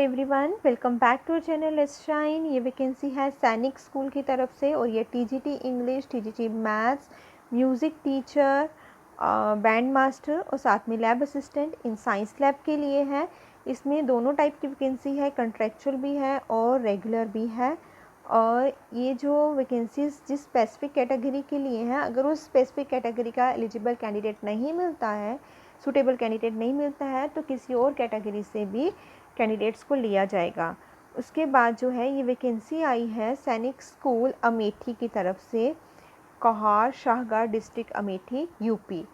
Everyone, welcome back to channel let's shine. ये vacancy है Sainik school की तरफ से और ये TGT English, TGT maths, music teacher, band master और साथ में lab assistant in science lab के लिए है। इसमें दोनों टाइप की वैकेंसी है, कंट्रेक्चुअल भी है और रेगुलर भी है। और ये जो वैकेंसीज जिस स्पेसिफिक कैटेगरी के लिए हैं, अगर उस स्पेसिफिक कैटेगरी का एलिजिबल कैंडिडेट नहीं मिलता है, सूटेबल कैंडिडेट नहीं मिलता है, तो किसी और कैटेगरी से भी कैंडिडेट्स को लिया जाएगा। उसके बाद जो है ये वैकेंसी आई है सैनिक स्कूल अमेठी की तरफ से, कोहार शाहगढ़ डिस्ट्रिक्ट अमेठी यूपी,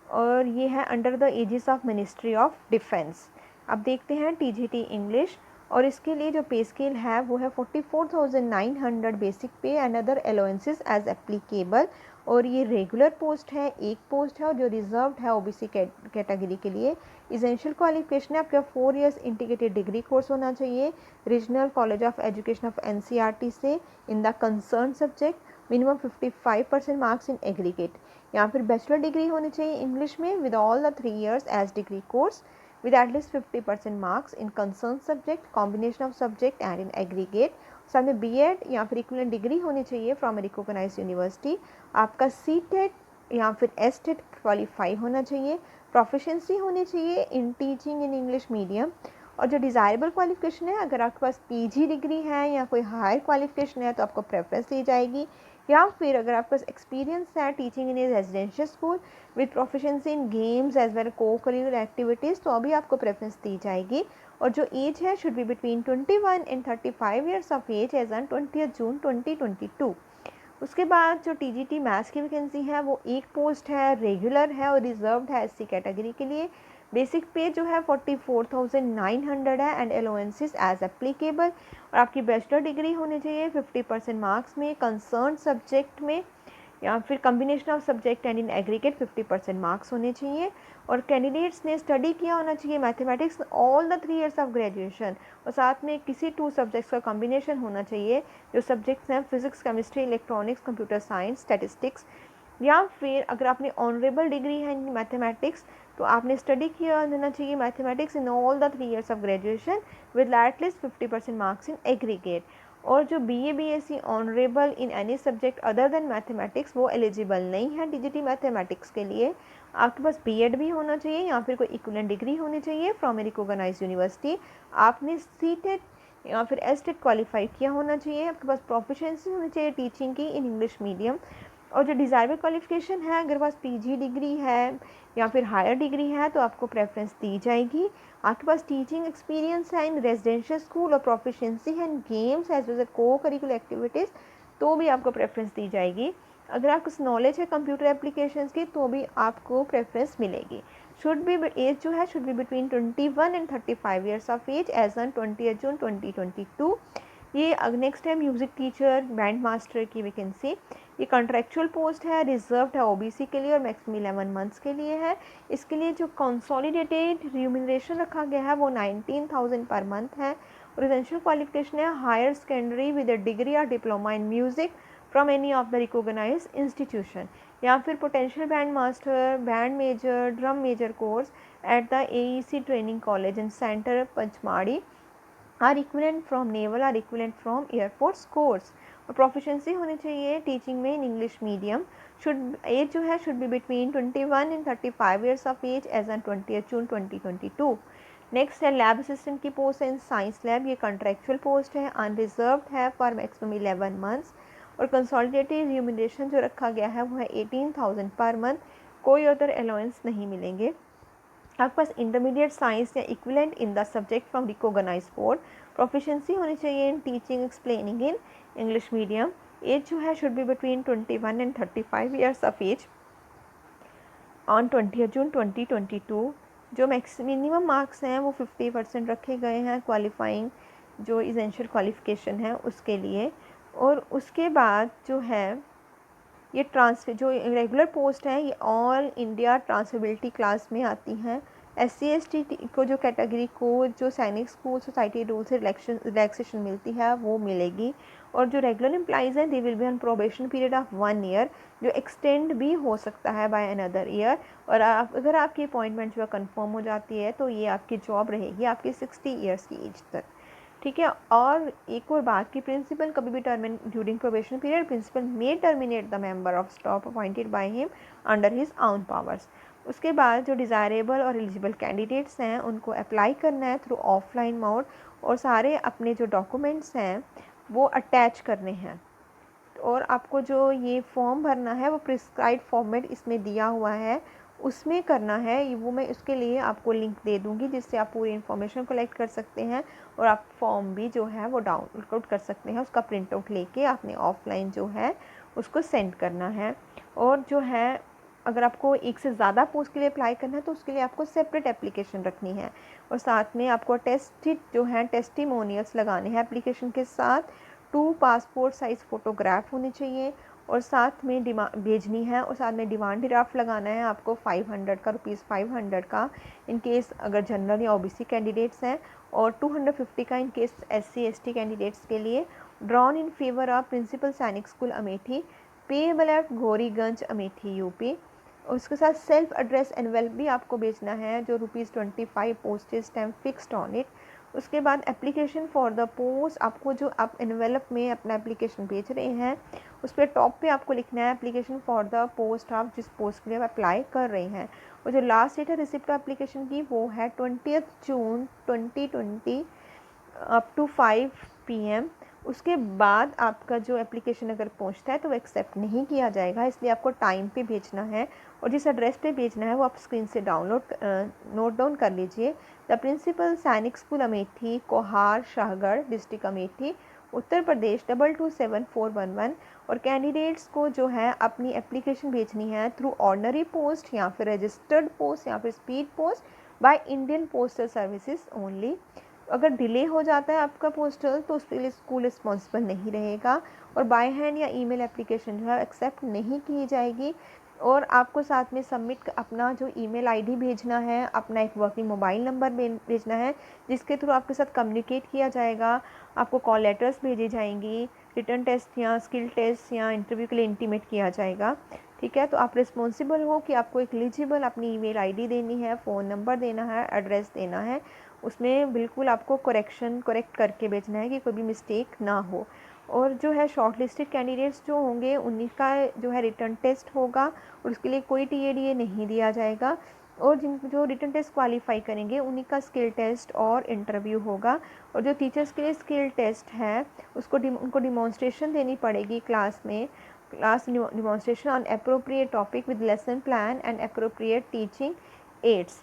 और ये है under the aegis of ministry of defence. अब देखते हैं टीजीटी इंग्लिश, और इसके लिए जो पे स्केल है वो है 44,900 basic pay and other allowances as applicable. और ये रेगुलर पोस्ट है, एक पोस्ट है, और जो रिजर्व्ड है ओबीसी कैटेगरी के लिए। इसेंशियल क्वालिफिकेशन है आपका 4 इयर्स इंटीग्रेटेड डिग्री कोर्स होना चाहिए regional college of education of NCERT से in the concern subject, minimum 55% marks in aggregate, या फिर बैचलर डिग्री होनी चाहिए इंग्लिश में with all the 3 years as degree course with at least 50% marks in concerned subject, combination of subject and in aggregate। साथ में BEd या फिर equivalent degree होनी चाहिए फ्रॉम ए रिकॉग्नाइज्ड यूनिवर्सिटी। आपका सीटेट या फिर एसटेट क्वालिफाई होना चाहिए। प्रोफिशिएंसी होनी चाहिए in teaching in English medium. और जो डिज़ायरेबल क्वालिफिकेशन है, अगर आपके पास पीजी डिग्री है या कोई हायर क्वालिफिकेशन है तो आपको प्रेफरेंस दी जाएगी, या फिर अगर आपके पास एक्सपीरियंस है teaching in a residential school with proficiency in games as well co curricular activities तो अभी आपको प्रेफरेंस दी जाएगी। और जो एज है should be between 21 and 35 years of age as on 20 June 2022। उसके बाद जो टीजीटी मैथ्स की वैकेंसी है वो एक पोस्ट है, रेगुलर है और रिजर्व्ड है एससी कैटेगरी के लिए। बेसिक पे जो है 44,900 है एंड अलाउंसेस एज एप्लीकेबल। और आपकी बैचलर डिग्री होनी चाहिए 50% मार्क्स में कंसर्न सब्जेक्ट में, या फिर combination of subject and in aggregate 50% marks होने चाहिए। और कैंडिडेट्स ने स्टडी किया होना चाहिए mathematics all the 3 years of graduation, और साथ में किसी 2 सब्जेक्ट्स का कॉम्बिनेशन होना चाहिए। जो सब्जेक्ट्स हैं physics, chemistry, electronics, computer science, statistics. या फिर अगर आपने ऑनरेबल डिग्री है इन मैथमेटिक्स तो आपने स्टडी किया होना चाहिए mathematics in all the 3 years of graduation with at least 50% marks in aggregate. और जो BA BSc honourable in any subject other than mathematics वो एलिजिबल नहीं है टीजीटी मैथमेटिक्स के लिए। आपके पास बीएड भी होना चाहिए या फिर कोई इक्विवेलेंट डिग्री होनी चाहिए फ्रॉम ए रिकॉग्नाइज्ड यूनिवर्सिटी। आपने सीटेट या फिर एसटेट क्वालिफाई किया होना चाहिए। आपके पास प्रोफिशिएंसी होनी चाहिए टीचिंग की इन इंग्लिश मीडियम। और जो डिज़ायरेबल क्वालिफिकेशन है, अगर पास पीजी डिग्री है या फिर हायर डिग्री है तो आपको प्रेफरेंस दी जाएगी। आपके पास टीचिंग एक्सपीरियंस है इन रेजिडेंशियल स्कूल और प्रोफिशिएंसी है इन गेम्स एज वेल एज को करिकुलर एक्टिविटीज़ तो भी आपको प्रेफरेंस दी जाएगी। अगर आपको नॉलेज है कंप्यूटर एप्लीकेशंस की तो भी आपको प्रेफरेंस मिलेगी। शुड बी एज जो है should be between 21 and 35 years of age as on 20 June 2022। ये नेक्स्ट है म्यूज़िक टीचर बैंड मास्टर की वैकेंसी। ये कॉन्ट्रेक्चुअल पोस्ट है, रिजर्व्ड है ओबीसी के लिए और मैक्सिमम 11 मंथ्स के लिए है। इसके लिए जो कंसोलिडेटेड रिम्यूनरेशन रखा गया है वो 19,000 पर मंथ है। और एसेंशियल क्वालिफिकेशन है higher secondary with a degree और diploma in music from any of the recognised institution, या फिर potential band master, band major, drum major course at the AEC training college and centre Pachmarhi or equivalent from naval or equivalent from air force course. और proficiency होनी चाहिए teaching में in English medium. Should age जो है should be between 21 and 35 years of age as on 20 June 2022। Next है lab assistant की post है in science lab. ये कॉन्ट्रेक्चुअल पोस्ट है, अनरिजर्व्ड है फॉर मैक्सिमम 11 मंथ्स। और कंसोलिडेटेड रिम्यूनरेशन जो रखा गया है वो है 18,000 पर मंथ। कोई अदर अलाउंस नहीं मिलेंगे। आपके पास इंटरमीडिएट साइंस या equivalent in the subject from recognised board. Proficiency होनी चाहिए in teaching explaining in English medium. Age जो है should be between 21 and 35 years of age on 20 June 2022। जो मिनिमम मार्क्स हैं वो 50% रखे गए हैं क्वालिफाइंग जो इसेंशियल क्वालिफिकेशन है उसके लिए। और उसके बाद जो है ये ट्रांसफर जो रेगुलर पोस्ट है ये ऑल इंडिया ट्रांसफरेबिलिटी क्लास में आती हैं। SC/ST को जो कैटेगरी को जो सैनिक स्कूल सोसाइटी रूल से रिलैक्सेशन मिलती है वो मिलेगी। और जो रेगुलर एम्प्लॉइज़ हैं they will be on probation period of 1 year, जो एक्सटेंड भी हो सकता है बाय अनदर ईयर। और अगर आपकी अपॉइंटमेंट जो है कन्फर्म हो जाती है तो ये आपकी जॉब रहेगी आपकी 60 ईयर्स की एज तक, ठीक है। और एक और बात कि प्रिंसिपल कभी भी during probation period principal may terminate the member of staff appointed by him under his own powers. उसके बाद जो डिज़ायरेबल और एलिजिबल कैंडिडेट्स हैं उनको अप्लाई करना है थ्रू ऑफलाइन मोड, और सारे अपने जो डॉक्यूमेंट्स हैं वो अटैच करने हैं। और आपको जो ये फॉर्म भरना है वो प्रिस्क्राइब फॉर्मेट इसमें दिया हुआ है उसमें करना है। वो मैं उसके लिए आपको लिंक दे दूँगी जिससे आप पूरी इन्फॉर्मेशन कलेक्ट कर सकते हैं, और आप फॉर्म भी जो है वो डाउनलोड कर सकते हैं। उसका प्रिंट आउट लेके आपने ऑफलाइन जो है उसको सेंड करना है। और जो है अगर आपको एक से ज़्यादा पोस्ट के लिए अप्लाई करना है तो उसके लिए आपको सेपरेट एप्लीकेशन रखनी है, और साथ में आपको टेस्टेड जो है टेस्टिमोनियल्स लगाने हैं एप्लीकेशन के साथ। 2 पासपोर्ट साइज़ फ़ोटोग्राफ होने चाहिए, और साथ में भेजनी है, और साथ में डिमांड ड्राफ्ट लगाना है आपको 500 का, ₹500 का इन केस अगर जनरल या OBC कैंडिडेट्स हैं, और 250 का इन केस SC/ST कैंडिडेट्स के लिए। Drawn in favour of principal Sainik school Amethi, payable at Gauriganj Amethi UP। उसके साथ सेल्फ एड्रेस एनवेल्प भी आपको भेजना है जो ₹25 postage stamp fixed on it. उसके बाद एप्लीकेशन फॉर द पोस्ट, आपको जो आप एनवेलप में अपना एप्लीकेशन भेज रहे हैं उस पर टॉप पे आपको लिखना है एप्लीकेशन फॉर द पोस्ट आप जिस पोस्ट के लिए आप अप्लाई कर रहे हैं। और जो लास्ट डेट है रिसिप्ट एप्लीकेशन की वो है 20 जून 2020 अप टू 5 PM। उसके बाद आपका जो एप्लीकेशन अगर पहुंचता है तो वो एक्सेप्ट नहीं किया जाएगा, इसलिए आपको टाइम पे भेजना है। और जिस एड्रेस पे भेजना है वो आप स्क्रीन से नोट डाउन कर लीजिए। The principal Sainik school Amethi, कोहार, Shahgarh, district Amethi, Uttar Pradesh 227411। और कैंडिडेट्स को जो है अपनी एप्लीकेशन भेजनी है थ्रू ऑर्डनरी पोस्ट या फिर रजिस्टर्ड पोस्ट या फिर speed post by Indian postal services only. अगर डिले हो जाता है आपका पोस्टल तो उसके लिए स्कूल रिस्पॉन्सिबल नहीं रहेगा, और बाय हैंड या ईमेल एप्लीकेशन जो है एक्सेप्ट नहीं की जाएगी। और आपको साथ में सबमिट अपना जो ईमेल आईडी भेजना है, अपना एक वर्किंग मोबाइल नंबर भेजना है जिसके थ्रू आपके साथ कम्युनिकेट किया जाएगा। आपको कॉल लेटर्स भेजी जाएंगी, रिटर्न टेस्ट या स्किल टेस्ट या इंटरव्यू के लिए इंटीमेट किया जाएगा, ठीक है। तो आप रिस्पॉन्सिबल हो कि आपको एक एलिजिबल अपनी ईमेल आईडी देनी है, फ़ोन नंबर देना है, एड्रेस देना है। उसमें बिल्कुल आपको करेक्ट करके भेजना है कि कोई भी मिस्टेक ना हो। और जो है शॉर्ट लिस्टेड कैंडिडेट्स जो होंगे उन्हीं का जो है रिटर्न टेस्ट होगा, और उसके लिए कोई TADA नहीं दिया जाएगा। और जो रिटर्न टेस्ट क्वालिफाई करेंगे उन्हीं का स्किल टेस्ट और इंटरव्यू होगा। और जो टीचर्स के लिए स्किल टेस्ट है उसको उनको डिमॉन्स्ट्रेशन देनी पड़ेगी क्लास में, class demonstration on appropriate topic with lesson plan and appropriate teaching ads.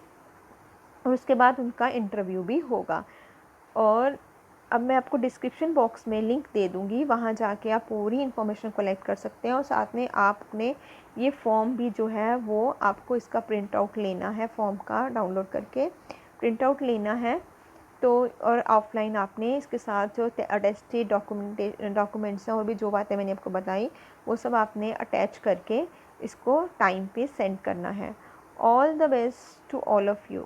और उसके बाद उनका इंटरव्यू भी होगा। और अब मैं आपको डिस्क्रिप्शन बॉक्स में लिंक दे दूँगी, वहाँ जाके आप पूरी इन्फॉर्मेशन कलेक्ट कर सकते हैं। और साथ में आपने ये फॉर्म भी जो है वो आपको इसका प्रिंट आउट लेना है, फॉर्म का डाउनलोड करके प्रिंट आउट लेना है। तो और ऑफलाइन आपने इसके साथ जो अटेस्टेड डॉक्यूमेंट्स हैं और भी जो बातें मैंने आपको बताई वो सब आपने अटैच करके इसको टाइम पे सेंड करना है। All the best to all of you.